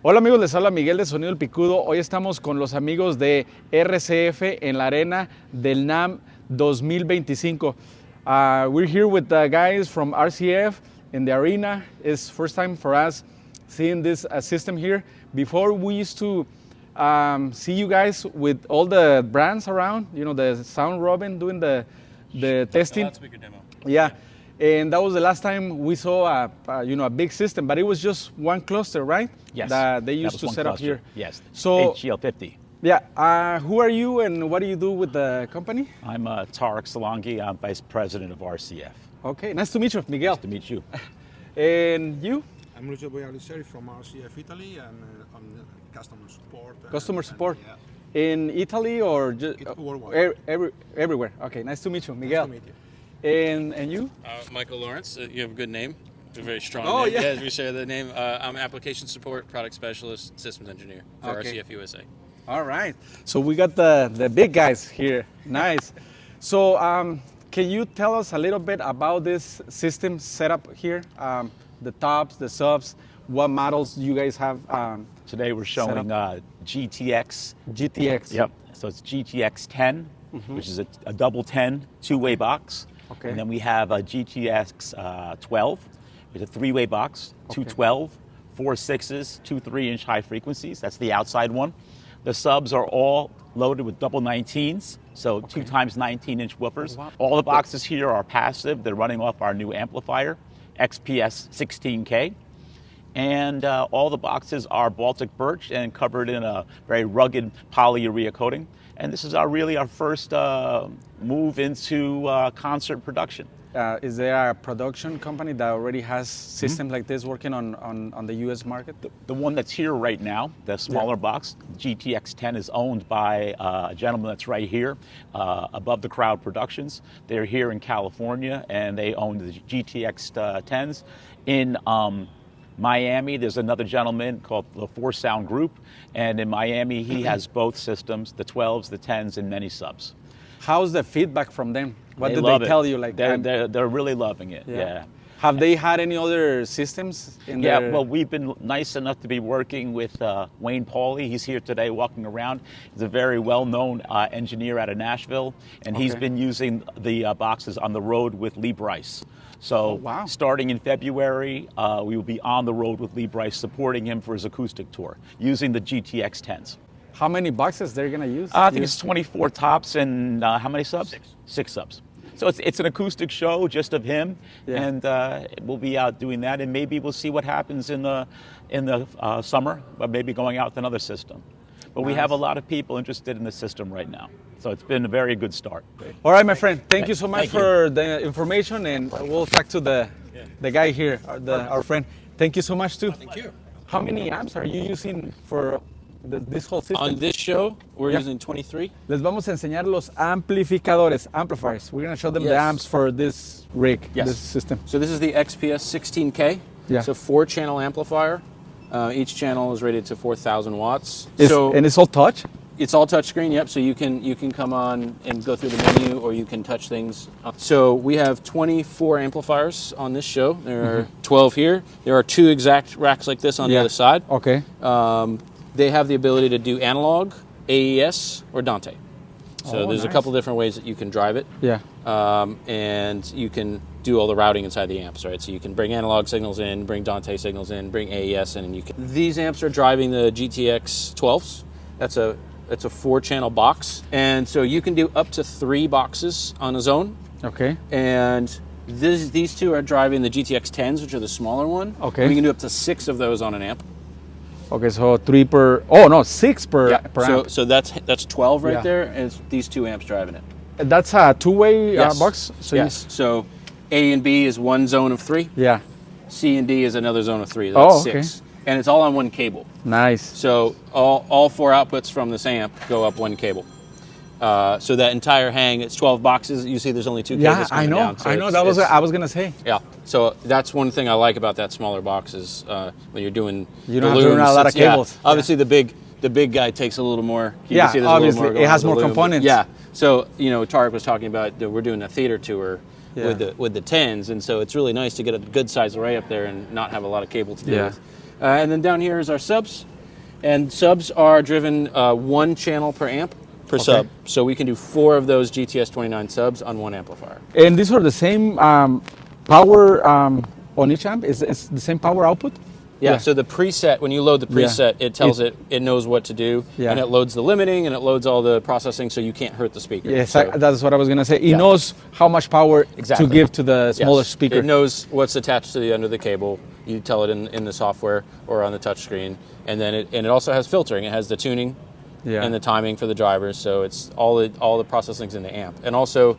Hola amigos, les habla Miguel de Sonido El Picudo. Hoy estamos con los amigos de RCF en la arena del NAMM 2025. We're here with the guys from RCF in the arena. It's first time for us seeing this system here. Before we used to see you guys with all the brands around, you know, the Sound Robin doing the testing. Loudspeaker demo. Yeah. And that was the last time we saw a big system, but it was just one cluster, right? Yes. That they used to set up here. Yes. So, HGL50. Yeah. Who are you and what do you do with the company? I'm Tarek Salangi. I'm Vice President of RCF. Okay. Nice to meet you, Miguel. Nice to meet you. And you? I'm Lucio Boialiceri from RCF Italy and on customer support. Customer support. Yeah. In Italy or just Worldwide. everywhere? Okay. Nice to meet you, Miguel. Nice to meet you. And you? Michael Lawrence, you have a good name, a very strong Oh, name. yeah. We share the name. I'm application support, product specialist, systems engineer for Okay. RCF USA. All right. So we got the big guys here. Nice. So can you tell us a little bit about this system setup here? The tops, the subs, what models you guys have? Today we're showing GTX. GTX. Yep. So it's GTX 10, which is a double 10 two-way box. Okay. And then we have a GTX 12, with a three-way box, two 12, four 6s, two 3-inch high frequencies. That's the outside one. The subs are all loaded with double 19s, so 2 times 19-inch woofers. Oh, wow. All the boxes here are passive. They're running off our new amplifier, XPS 16K. And all the boxes are Baltic birch and covered in a very rugged polyurea coating. And this is really our first move into concert production. Is there a production company that already has systems like this working on the U.S. market? The one that's here right now, the smaller box, GTX 10, is owned by a gentleman that's right here, Above the Crowd Productions. They're here in California, and they own the GTX 10s. In Miami, there's another gentleman called the 4Sound Group, and in Miami, he has both systems, the 12s, the 10s, and many subs. How's the feedback from them? What did love they it. tell you? Like They're really loving it. Yeah. Have they had any other systems in Yeah, their... well, we've been nice enough to be working with Wayne Pauly. He's here today walking around. He's a very well-known engineer out of Nashville, and he's been using the boxes on the road with Lee Bryce. So starting in February, we will be on the road with Lee Bryce, supporting him for his acoustic tour, using the GTX 10s. How many boxes they're going to use? I think it's 24 tops and how many subs? 6 subs. So it's an acoustic show just of him, and we'll be out doing that, and maybe we'll see what happens in the summer, but maybe going out with another system. But we have a lot of people interested in the system right now, so it's been a very good start. All right, my friend. Thank you so much for the information, and we'll talk to the guy here, our friend. Thank you so much too. Thank you. How many amps are you using for this whole system? On this show, we're using 23. Les vamos a enseñar los amplificadores, amplifiers. We're going to show them the Yes. amps for this rig, Yes. this system. So this is the XPS 16K. Yeah. It's a 4-channel amplifier. Each channel is rated to 4,000 watts. And it's all touch? It's all touchscreen, yep. So you can come on and go through the menu, or you can touch things. So we have 24 amplifiers on this show. There are 12 here. There are 2 exact racks like this on the other side. Okay. They have the ability to do analog, AES, or Dante. So there's a couple different ways that you can drive it. Yeah. And you can do all the routing inside the amps, right? So you can bring analog signals in, bring Dante signals in, bring AES in, and you can. These amps are driving the GTX 12s. That's a 4-channel box, and so you can do up to 3 boxes on a zone. Okay. And these 2 are driving the GTX 10s, which are the smaller one. Okay. We can do up to 6 of those on an amp. Okay, so 3 per. Oh no, 6 per amp. So that's 12 right there, and it's these 2 amps driving it. That's a two-way Yes. box. So Yes. So A and B is one zone of 3. Yeah. C and D is another zone of 3. That's 6. And it's all on one cable. Nice. So all 4 outputs from this amp go up one cable. So that entire hang, it's 12 boxes. You see, there's only 2 cables coming down. So I know. That was I was gonna say. Yeah. So that's one thing I like about that smaller box is when you're doing You don't have to run a lot of cables. Yeah, obviously, the big guy takes a little more. You can see there's obviously a little more it has going more to the loom. components. Yeah. So Tarek was talking about that we're doing a theater tour with the 10s, and so it's really nice to get a good size array up there and not have a lot of cable to deal with. And then down here is our subs. And subs are driven 1 channel per amp per sub. So we can do 4 of those GTS 29 subs on 1 amplifier. And these are the same power on each amp? Is the same power output? Yeah, so the preset, when you load the preset, it tells it knows what to do, and it loads the limiting, and it loads all the processing so you can't hurt the speaker. Yes, so, that's what I was going to say. It knows how much power to give to the smaller speaker. It knows what's attached to the end of the cable. You tell it in the software or on the touch screen. And then it also has filtering. It has the tuning and the timing for the drivers, so it's all the processing's in the amp. And also,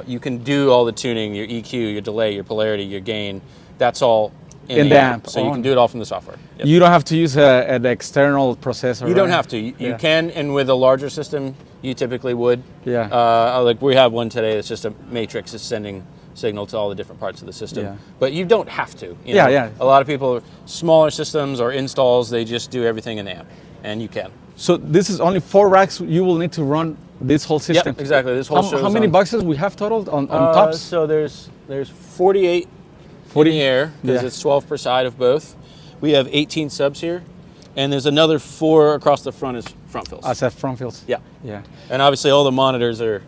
you can do all the tuning, your EQ, your delay, your polarity, your gain. That's all in the amp. So you can do it all from the software. Yep. You don't have to use an external processor. You don't have to. You can, and with a larger system, you typically would. Yeah. Like we have one today that's just a matrix is sending signal to all the different parts of the system. Yeah. But you don't have to. You know? Yeah. A lot of people, smaller systems or installs, they just do everything in the amp, and you can. So this is only 4 racks you will need to run this whole system? Yep, exactly. This whole How many boxes we have total on tops? So there's 48 in the air, because it's 12 per side of both. We have 18 subs here, and there's another 4 across the front as front fills. As front fills? Yeah. And obviously all the monitors are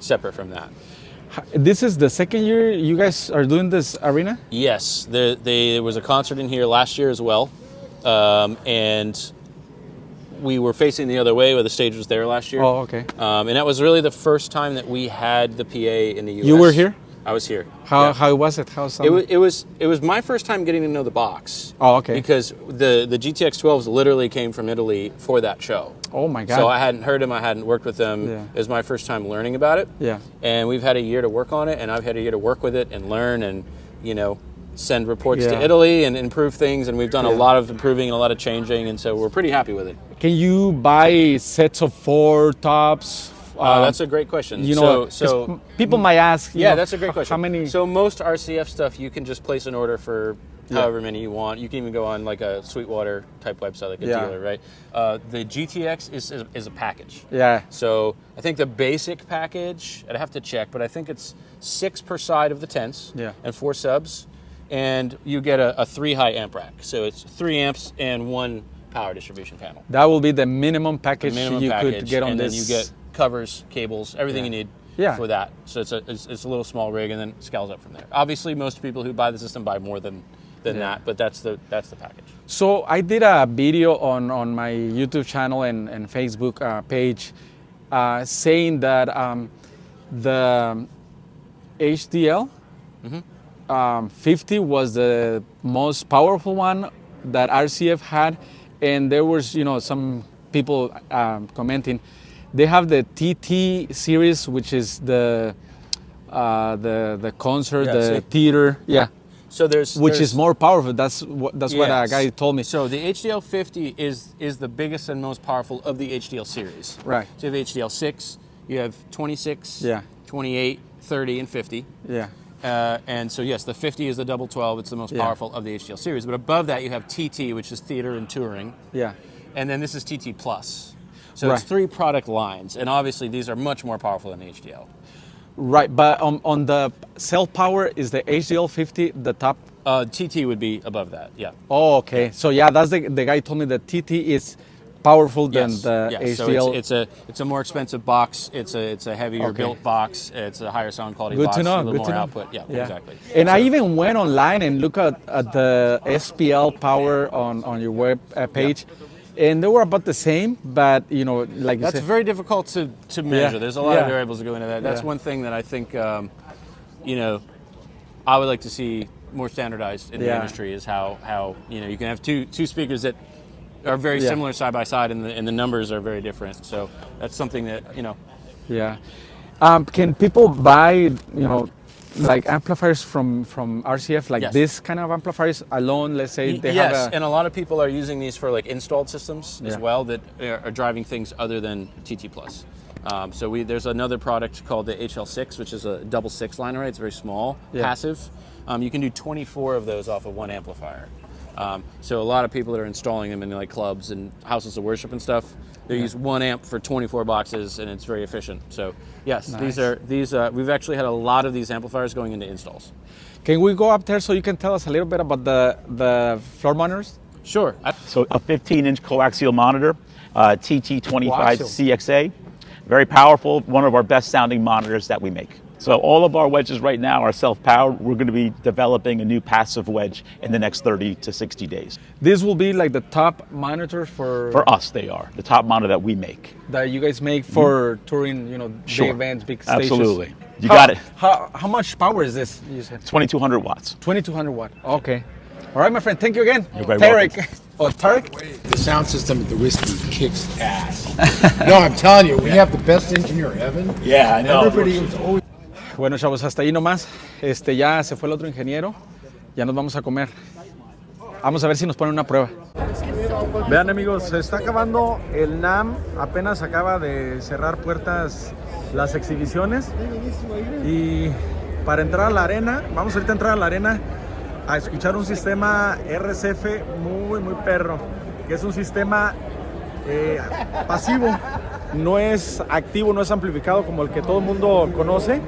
separate from that. This is the second year you guys are doing this arena? Yes, there was a concert in here last year as well, and we were facing the other way where the stage was there last year. Oh, okay. And that was really the first time that we had the PA in the US. You were here? I was here. How was it? How it was my first time getting to know the box. Oh, okay. Because the GTX 12s literally came from Italy for that show. Oh my God. So I hadn't heard them, I hadn't worked with them. Yeah. It was my first time learning about it. Yeah. And we've had a year to work on it, and I've had a year to work with it and learn and, send reports to Italy and improve things, and we've done a lot of improving and a lot of changing, and so we're pretty happy with it. Can you buy sets of 4 tops? That's a great question. So people might ask. That's a great question. How many? So most RCF stuff, you can just place an order for however many you want. You can even go on like a Sweetwater type website, like a dealer, right? The GTX is a package. Yeah. So I think the basic package, I'd have to check, but I think it's 6 per side of the tents and 4 subs, and you get a 3 high amp rack. So it's 3 amps and 1 power distribution panel. That will be the minimum package could get on and this. Then you get covers, cables, everything you need for that. So it's a little small rig, and then it scales up from there. Obviously, most people who buy the system buy more than that, but that's the package. So I did a video on my YouTube channel and Facebook page saying that the HDL 50 was the most powerful one that RCF had, and there was some people commenting. They have the TT series, which is the concert, the theater, So which is more powerful. That's what a guy told me. So the HDL 50 is the biggest and most powerful of the HDL series. Right. So you have HDL 6, you have 26, 28, 30, and 50. Yeah. And so yes, the 50 is the double 12. It's the most powerful of the HDL series. But above that, you have TT, which is theater and touring. Yeah. And then this is TT Plus. So it's 3 product lines, and obviously these are much more powerful than HDL. Right, but on the cell power, is the HDL 50 the top? TT would be above that, Oh, okay. So that's the guy told me that TT is powerful than the HDL. So it's a more expensive box. It's a heavier built box. It's a higher sound quality box. Good to know. A little Good more to know. output. Yeah, exactly. And I even went online and looked at the SPL power on your web page. And they were about the same, but like you that's said, very difficult to measure. There's a lot of variables that go into that. That's one thing that I think, I would like to see more standardized in the industry is how you can have two speakers that are very similar side by side, and the numbers are very different. So that's something that Yeah. Can people buy like amplifiers from RCF, like this kind of amplifiers alone? Let's say they have and a lot of people are using these for like installed systems as well that are driving things other than TT Plus. So there's another product called the HL6, which is a double 6 line array. It's very small, passive. You can do 24 of those off of 1 amplifier. So a lot of people that are installing them in like clubs and houses of worship and stuff, they use 1 amp for 24 boxes, and it's very efficient. So yes, these we've actually had a lot of these amplifiers going into installs. Can we go up there so you can tell us a little bit about the floor monitors? Sure. So a 15-inch coaxial monitor, TT25 Coaxial. CXA, very powerful, one of our best sounding monitors that we make. So all of our wedges right now are self-powered. We're going to be developing a new passive wedge in the next 30 to 60 days. This will be like the top monitor for For us, they are the top monitor that we make. that you guys make for touring, Sure. big events, big stages. Absolutely. You got it. How much power is this? You said 2,200 watts. 2200 watt. Okay. All right, my friend. Thank you again. You're very Tarek. welcome. Oh, Tarek. The sound system at the whiskey kicks ass. No, I'm telling you, we have the best engineer, Evan. Yeah, I know. Everybody was always. Bueno, chavos, hasta ahí nomás. Ya se fue el otro ingeniero. Ya nos vamos a comer. Vamos a ver si nos ponen una prueba. Vean, amigos, se está acabando el NAM. Apenas acaba de cerrar puertas las exhibiciones. Y para entrar a la arena, vamos ahorita a entrar a la arena a escuchar un sistema RCF muy perro. Que es un sistema pasivo. No es activo, no es amplificado como el que todo el mundo conoce.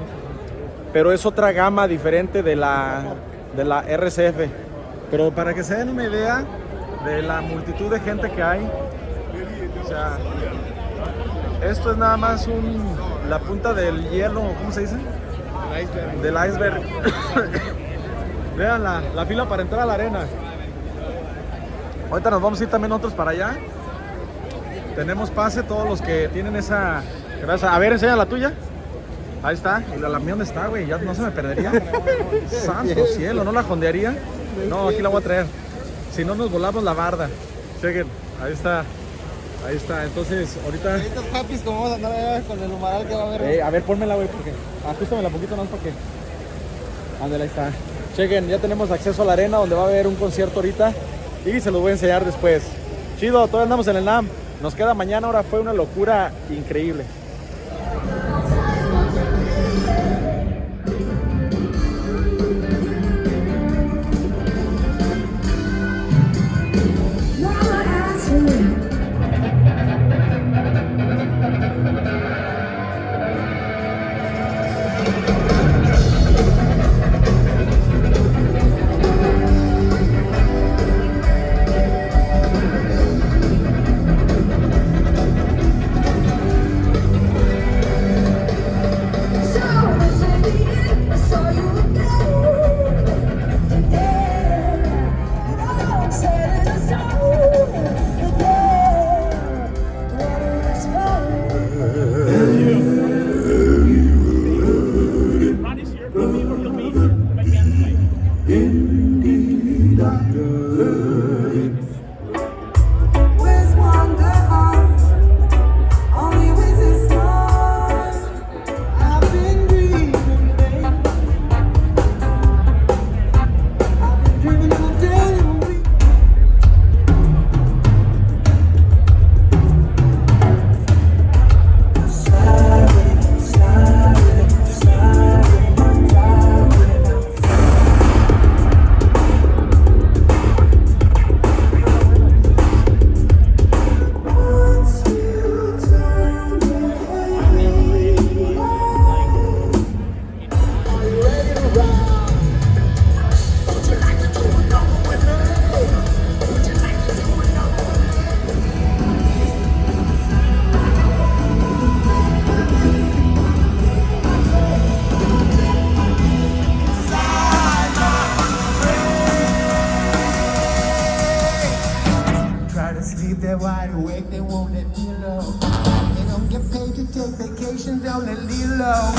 Pero es otra gama diferente de la RCF. Pero para que se den una idea de la multitud de gente que hay, o sea, esto es nada más la punta del hielo, ¿cómo se dice? Del iceberg. Vean la fila para entrar a la arena. Ahorita nos vamos a ir también nosotros para allá. Tenemos pase todos los que tienen esa... A ver, enseña la tuya. Ahí está, y la mía ¿dónde está, güey? Ya no se me perdería. Santo cielo, ¿no la jondearía? No, aquí la voy a traer. Si no nos volamos la barda. Chequen, ahí está. Ahí está, entonces ahorita... Estos papis, como vamos a andar allá con el humaral que va a haber. a ver, pónmela, güey, porque... Ajustamela poquito más para que... Ándale, ahí está. Chequen, ya tenemos acceso a la arena donde va a haber un concierto ahorita. Y se los voy a enseñar después. Chido, todavía andamos en el NAM. Nos queda mañana, ahora fue una locura increíble. They're wide awake, they won't let me alone. They don't get paid to take vacations on the low.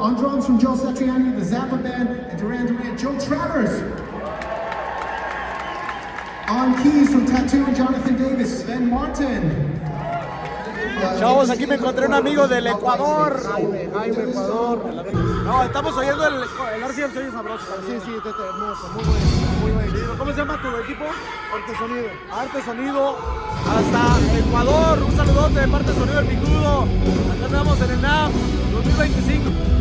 On drums from Joe Satriani, the Zappa Band, and Duran, Joe Travers. On keys from Tattoo and Jonathan Davis, Sven Martin. Chavos, aquí me encontré un amigo del Ecuador. Jaime, Ecuador. No, estamos oyendo el RCF, se oye sabroso. Sí, hermoso, muy bueno. ¿Cómo se llama tu equipo? Arte Sonido. Arte Sonido, hasta Ecuador. Un saludote de parte de Sonido El Picudo. Acá andamos en el NAM 2025.